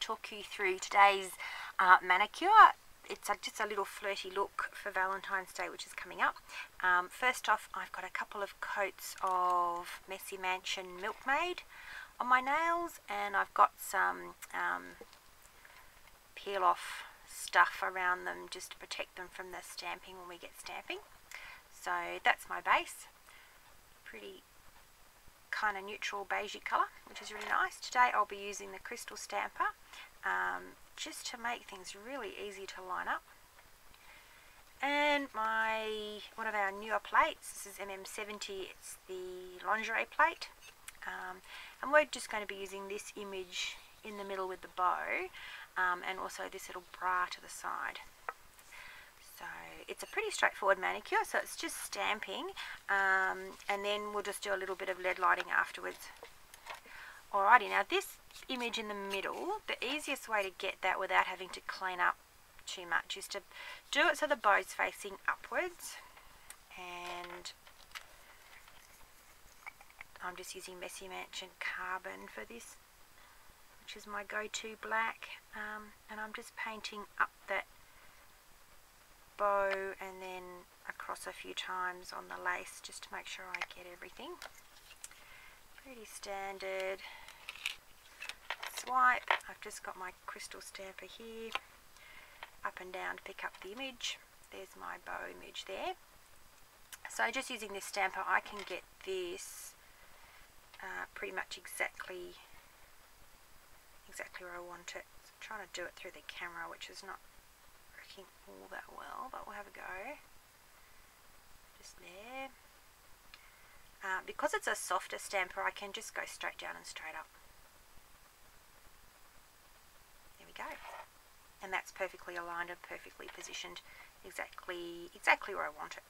talk you through today's manicure. It's just a little flirty look for Valentine's Day, which is coming up. First off, I've got a couple of coats of Messy Mansion Milkmaid on my nails, and I've got some peel off stuff around them just to protect them from the stamping when we get stamping. So that's my base. Pretty kind of neutral beigey colour, which is really nice. Today I'll be using the crystal stamper just to make things really easy to line up. And one of our newer plates, this is MM70, it's the Lingerie plate, and we're just going to be using this image in the middle with the bow, and also this little bra to the side. So it's a pretty straightforward manicure, so it's just stamping, and then we'll just do a little bit of lead lighting afterwards. Alrighty, now this image in the middle, the easiest way to get that without having to clean up too much is to do it so the bow's facing upwards, and I'm just using Messy Mansion Carbon for this, which is my go-to black, and I'm just painting up that bow and then across a few times on the lace just to make sure I get everything. Pretty standard swipe. I've just got my crystal stamper here, up and down to pick up the image. There's my bow image there. So just using this stamper I can get this pretty much exactly where I want it. So I'm trying to do it through the camera, which is not working all that well, but we'll have a go. Just there. Because it's a softer stamper, I can just go straight down and straight up. There we go. And that's perfectly aligned and perfectly positioned exactly where I want it,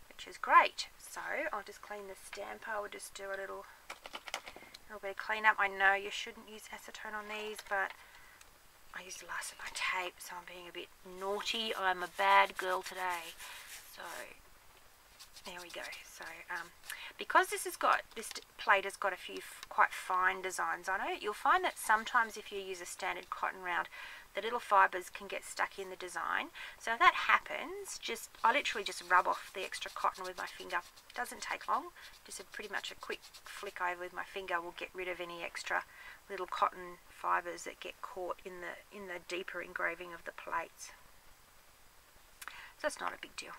which is great. So I'll just clean the stamper. We'll just do a little bit of clean up. I know you shouldn't use acetone on these, but I used the last of my tape, so I'm being a bit naughty. I'm a bad girl today. So there we go. So because this plate has got a few quite fine designs on it, you'll find that sometimes if you use a standard cotton round, the little fibres can get stuck in the design. So if that happens, I literally just rub off the extra cotton with my finger. It doesn't take long. Just pretty much a quick flick over with my finger will get rid of any extra little cotton fibres that get caught in the deeper engraving of the plates. So it's not a big deal.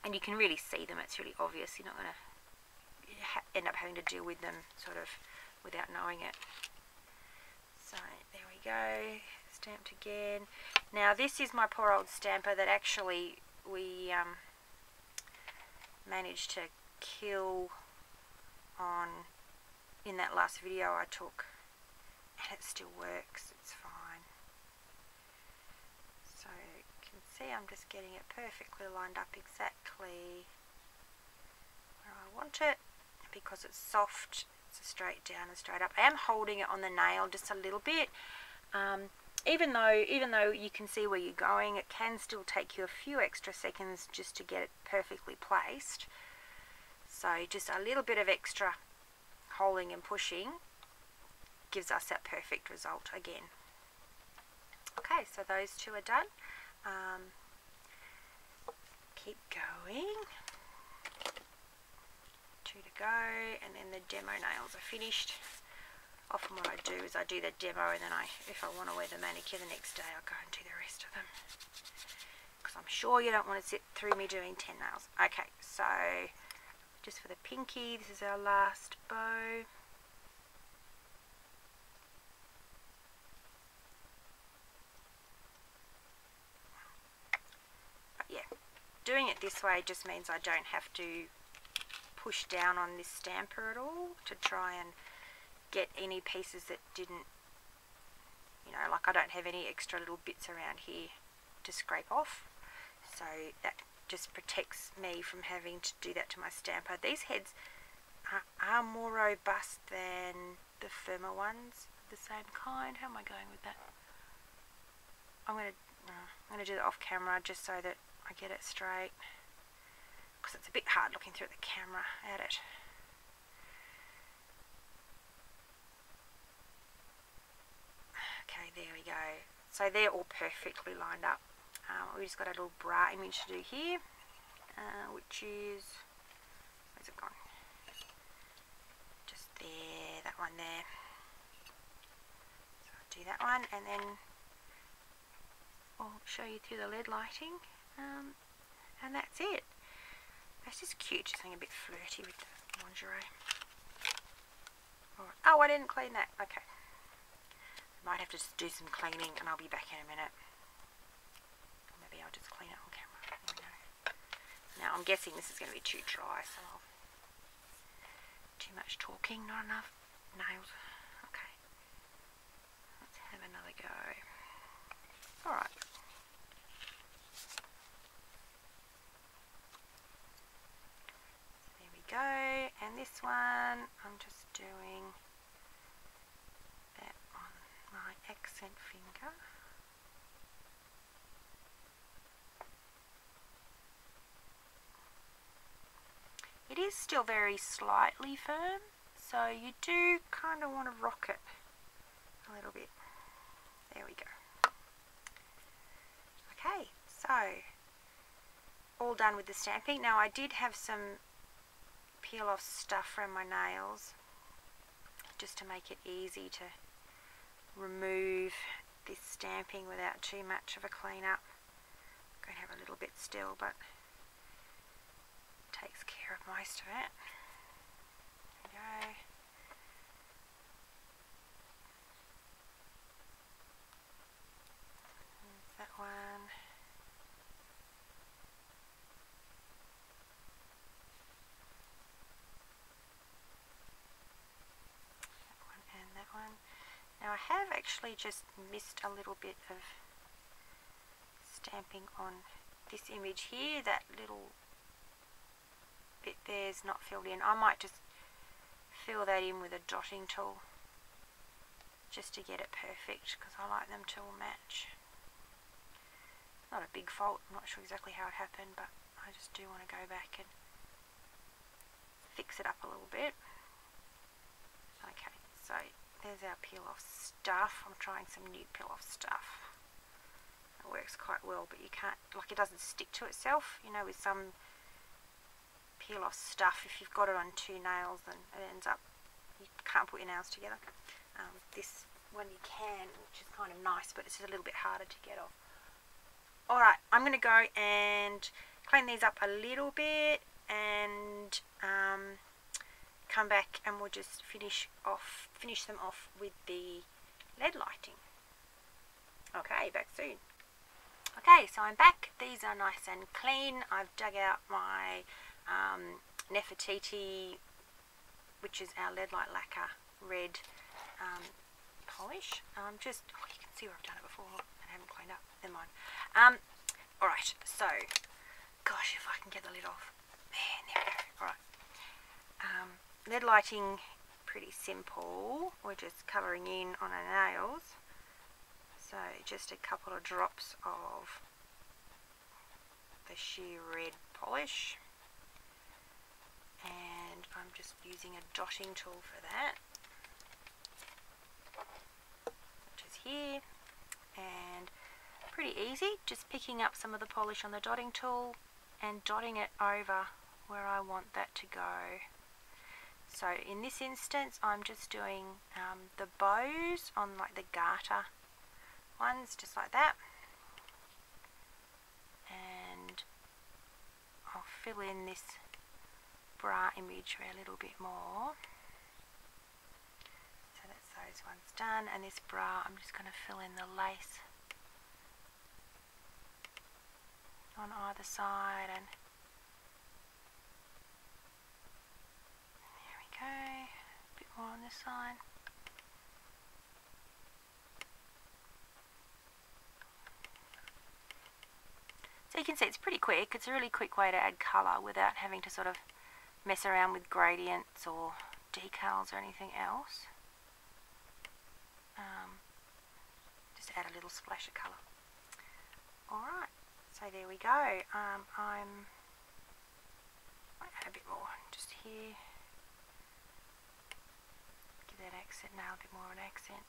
And you can really see them. It's really obvious. You're not going to end up having to deal with them sort of without knowing it. So there we go, stamped again. Now this is my poor old stamper that actually we managed to kill on in that last video I took, and it still works. It's fine. So you can see I'm just getting it perfectly lined up exactly where I want it. Because it's soft, it's a straight down and straight up. I am holding it on the nail just a little bit. Even though you can see where you're going, it can still take you a few extra seconds just to get it perfectly placed. So just a little bit of extra holding and pushing gives us that perfect result again. Okay, so those two are done. Keep going. Two to go, and then the demo nails are finished. Often what I do is I do the demo, and then if I want to wear the manicure the next day, I'll go and do the rest of them, because I'm sure you don't want to sit through me doing 10 nails. Okay, so just for the pinky, this is our last bow. But yeah, doing it this way just means I don't have to push down on this stamper at all to try and get any pieces that didn't, like I don't have any extra little bits around here to scrape off. So that just protects me from having to do that to my stamper. These heads are more robust than the firmer ones of the same kind. How am I going with that? I'm going to do it off camera just so that I get it straight, because it's a bit hard looking through the camera at it. So they're all perfectly lined up. We just got a little bra image to do here, which is, where's it gone? Just there, that one there. So I'll do that one, and then I'll show you through the LED lighting, and that's it. That's just cute, just something a bit flirty with the lingerie. Alright. Oh, I didn't clean that. Okay. Might have to just do some cleaning, and I'll be back in a minute. Or maybe I'll just clean it on camera. There we go. Now I'm guessing this is going to be too dry, so too much talking, not enough nails. Okay. Let's have another go. Alright. Go, and this one I'm just doing that on my accent finger. It is still very slightly firm, so you do kind of want to rock it a little bit. There we go. Okay, so all done with the stamping. Now I did have some peel off stuff from my nails just to make it easy to remove this stamping without too much of a clean up. I'm going to have a little bit still, but it takes care of most of it. There we go. There's that one. One. Now I have actually just missed a little bit of stamping on this image here. That little bit there is not filled in. I might just fill that in with a dotting tool just to get it perfect, because I like them to all match. Not a big fault, I'm not sure exactly how it happened, but I just do want to go back and fix it up a little bit. Okay, so there's our peel off stuff. I'm trying some new peel off stuff. It works quite well, but you can't, like, it doesn't stick to itself. You know, with some peel off stuff, if you've got it on two nails, then it ends up, you can't put your nails together. With this one you can, which is kind of nice, but it's a little bit harder to get off. Alright, I'm going to go and clean these up a little bit and come back, and we'll just finish them off with the LED lighting. Okay, back soon. Okay, so I'm back. These are nice and clean. I've dug out my Nefertiti, which is our LED light lacquer red polish. Just, oh, you can see where I've done it before. I haven't cleaned up. Never mind. Alright, so, gosh, if I can get the lid off. Man, there we go. Alright. LED lighting, pretty simple. We're just colouring in on our nails. So just a couple of drops of the sheer red polish. And I'm just using a dotting tool for that, which is here. And pretty easy, just picking up some of the polish on the dotting tool and dotting it over where I want that to go. So in this instance I'm just doing the bows on like the garter ones, just like that, and I'll fill in this bra image a little bit more. So that's those ones done, and this bra I'm just going to fill in the lace on either side, and okay, a bit more on this side. So you can see it's pretty quick. It's a really quick way to add colour without having to sort of mess around with gradients or decals or anything else. Just add a little splash of colour. Alright, so there we go. I might add a bit more just here. That accent now, a bit more of an accent.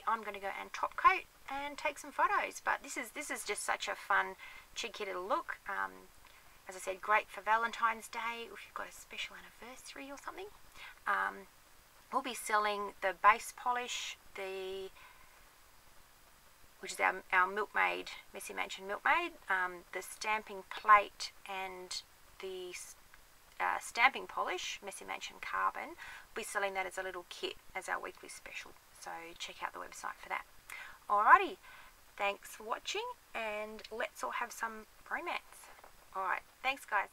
I'm going to go and top coat and take some photos. But this is just such a fun, cheeky little look. As I said, great for Valentine's Day, if you've got a special anniversary or something. We'll be selling the base polish, which is our Milkmaid, Messy Mansion Milkmaid, the stamping plate and the stamping polish, Messy Mansion Carbon. We'll be selling that as a little kit as our weekly special. So check out the website for that. Alrighty, thanks for watching, and let's all have some romance. Alright, thanks guys.